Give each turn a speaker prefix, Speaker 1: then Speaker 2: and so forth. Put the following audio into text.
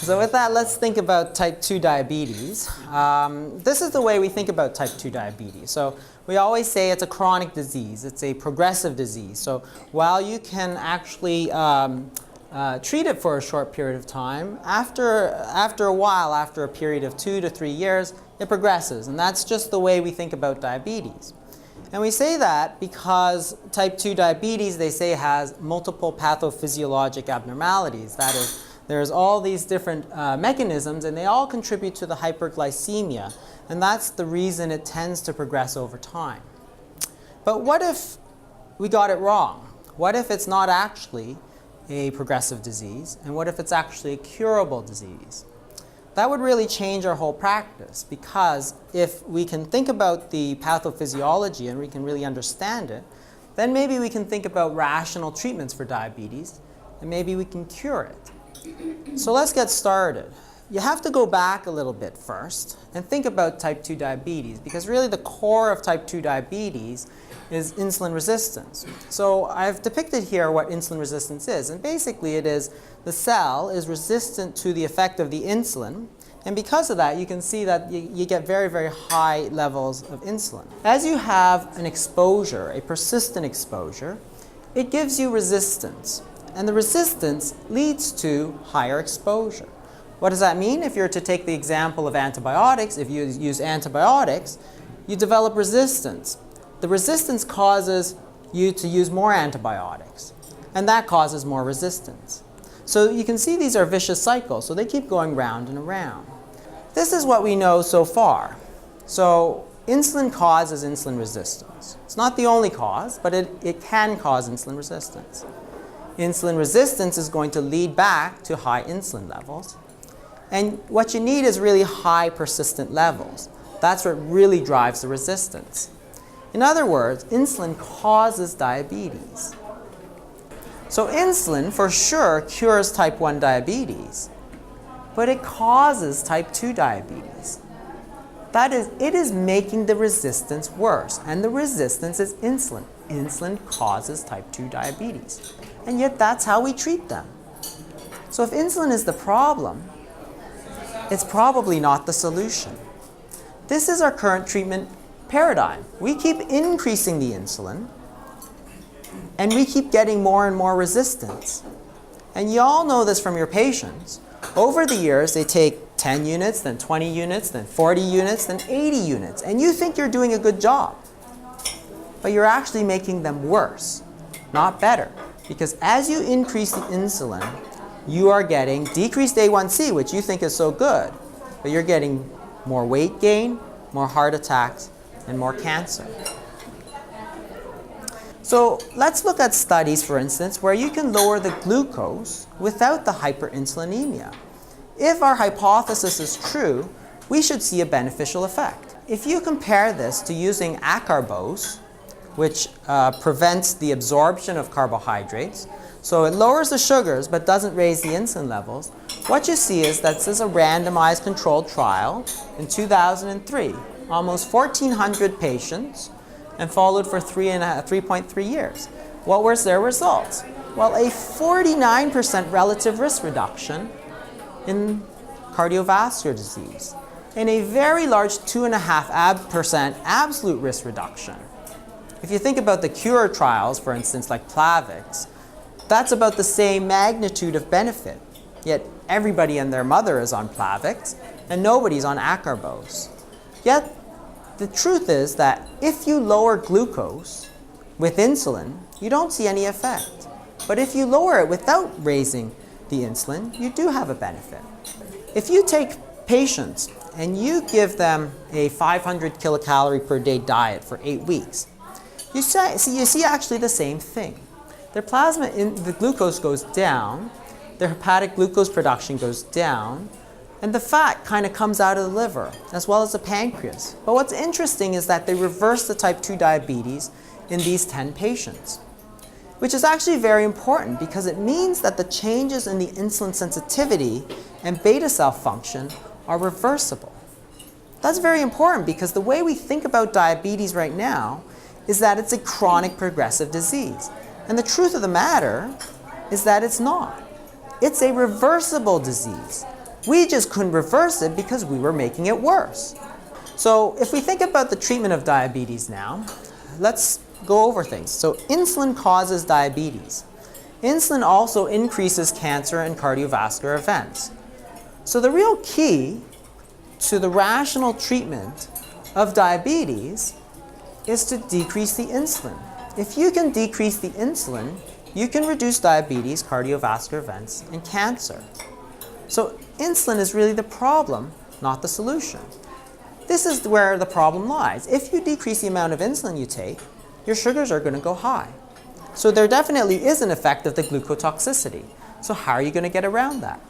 Speaker 1: So with that, let's think about type 2 diabetes. This is the way we think about type 2 diabetes. So we always say it's a chronic disease. It's a progressive disease. So while you can actually treat it for a short period of time, after a while, after a period of 2 to 3 years, it progresses. And that's just the way we think about diabetes. And we say that because type 2 diabetes, they say, has multiple pathophysiologic abnormalities. That is, there's all these different mechanisms, and they all contribute to the hyperglycemia. And that's the reason it tends to progress over time. But what if we got it wrong? What if it's not actually a progressive disease? And what if it's actually a curable disease? That would really change our whole practice, because if we can think about the pathophysiology and we can really understand it, then maybe we can think about rational treatments for diabetes, and maybe we can cure it. So let's get started. You have to go back a little bit first and think about type 2 diabetes, because really the core of type 2 diabetes is insulin resistance. So I've depicted here what insulin resistance is, and basically it is the cell is resistant to the effect of the insulin, and because of that you can see that you get very, very high levels of insulin. As you have an exposure, a persistent exposure, it gives you resistance. And the resistance leads to higher exposure. What does that mean? If you're to take the example of antibiotics, if you use antibiotics, you develop resistance. The resistance causes you to use more antibiotics, and that causes more resistance. So you can see these are vicious cycles, so they keep going round and around. This is what we know so far. So insulin causes insulin resistance. It's not the only cause, but it can cause insulin resistance. Insulin resistance is going to lead back to high insulin levels. And what you need is really high persistent levels. That's what really drives the resistance. In other words, insulin causes diabetes. So insulin for sure cures type 1 diabetes, but it causes type 2 diabetes. That is, it is making the resistance worse, and the resistance is insulin. Insulin causes type 2 diabetes. And yet that's how we treat them. So if insulin is the problem, it's probably not the solution. This is our current treatment paradigm. We keep increasing the insulin, and we keep getting more and more resistance. And you all know this from your patients. Over the years, they take 10 units, then 20 units, then 40 units, then 80 units, and you think you're doing a good job. But you're actually making them worse, not better. Because as you increase the insulin, you are getting decreased A1C, which you think is so good, but you're getting more weight gain, more heart attacks, and more cancer. So let's look at studies, for instance, where you can lower the glucose without the hyperinsulinemia. If our hypothesis is true, we should see a beneficial effect. If you compare this to using acarbose, which prevents the absorption of carbohydrates, so it lowers the sugars but doesn't raise the insulin levels, what you see is that this is a randomized controlled trial in 2003, almost 1,400 patients, and followed for 3.3 years. What was their results? Well, a 49% relative risk reduction in cardiovascular disease, and a very large 2.5% absolute risk reduction. If you think about the cure trials, for instance, like Plavix, that's about the same magnitude of benefit. Yet everybody and their mother is on Plavix, and nobody's on acarbose. Yet the truth is that if you lower glucose with insulin, you don't see any effect. But if you lower it without raising the insulin, you do have a benefit. If you take patients and you give them a 500 kilocalorie per day diet for 8 weeks, you see actually the same thing. Their plasma, the glucose goes down, their hepatic glucose production goes down, and the fat kind of comes out of the liver, as well as the pancreas. But what's interesting is that they reverse the type 2 diabetes in these 10 patients, which is actually very important because it means that the changes in the insulin sensitivity and beta cell function are reversible. That's very important because the way we think about diabetes right now is that it's a chronic progressive disease. And the truth of the matter is that it's not. It's a reversible disease. We just couldn't reverse it because we were making it worse. So if we think about the treatment of diabetes now, let's go over things. So insulin causes diabetes. Insulin also increases cancer and cardiovascular events. So the real key to the rational treatment of diabetes is to decrease the insulin. If you can decrease the insulin, you can reduce diabetes, cardiovascular events, and cancer. So insulin is really the problem, not the solution. This is where the problem lies. If you decrease the amount of insulin you take, your sugars are going to go high. So there definitely is an effect of the glucotoxicity. So how are you going to get around that?